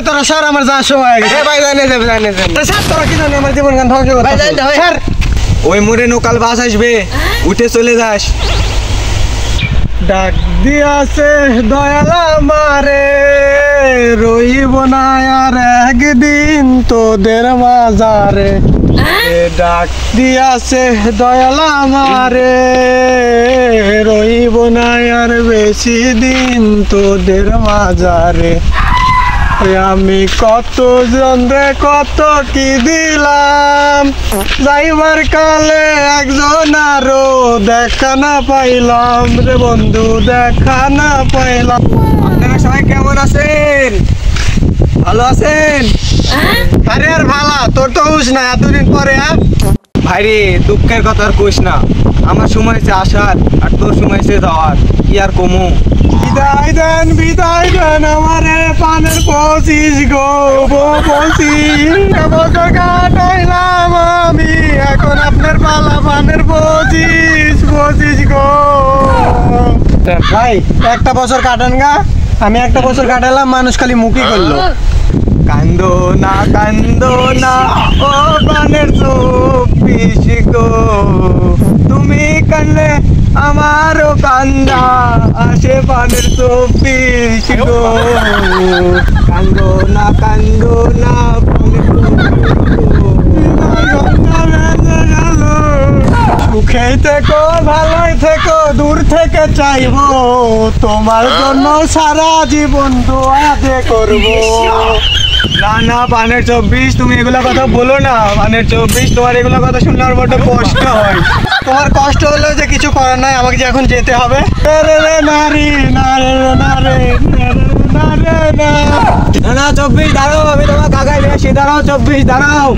তোরা স্যার আমার যাওয়ার সময় হয়ে গেছে। ভাই জানে যাবে স্যার তোরা কি জানি আমার জীবন গান ধ্বংস করতে। ভাই, যাই না, ভাই। স্যার ওই মোড়ে নৌকাল বাস আসবে, উঠে চলে যাস। ডাক দিয়াছে দয়াল আমারে, রইব না আর একদিন তোদের মাঝারে। ডাক দিয়াছে দয়াল আমারে, রইব না আর বেশি দিন তোদের মাঝারে। আমি কত জনরে কত কি দিলাম, যাইবার কালে একজন আরো দেখা না পাইলাম রে বন্ধু, দেখা না পাইলাম। আপনারা সবাই কেমন আছেন? ভালো আছেন? আরে আর ভালা, তোর তো হুশ না এতদিন পরে। ভাইরে দুঃখের কথা আর কইস না, আমার সময় হয়েছে আসার আর তোর সময় হয়েছে যাওয়ার, কি আর কমু। বিদায় দেন আমারে পানের 25 গো 25 বছর কাটাইলাম আমি, এখন আপনার পালা পানের 25 গো। ভাই একটা বছর কাটান গা, আমি একটা বছর কাটালাম, মানুষ খালি মুখই করলো। কান্দো না ও প্রাণের 24 গো, তুমি কানলে আমারও কান্দা আসে প্রাণের 24 গো। কান্দো না প্রাণের 24 গো। সুখেই থেকো ভালোই থেকো, দূর থেকে চাইবো তোমার জন্য সারা জীবন দোয়া যে করবো। না পানের 24, তুমি এগুলা কথা বলো না। পানের 24, তোমার এগুলা কথা শুনলে আমার বড্ড কষ্ট হয়। তোমার কষ্ট হলেও যে কিছু করার নাই, আমাকে যে এখন যেতে হবে। নারী নারে নারে নারে না। না 24 দাঁড়াও, আমি তোমার কাকাই বেশি। দাঁড়াও 24 দাঁড়াও।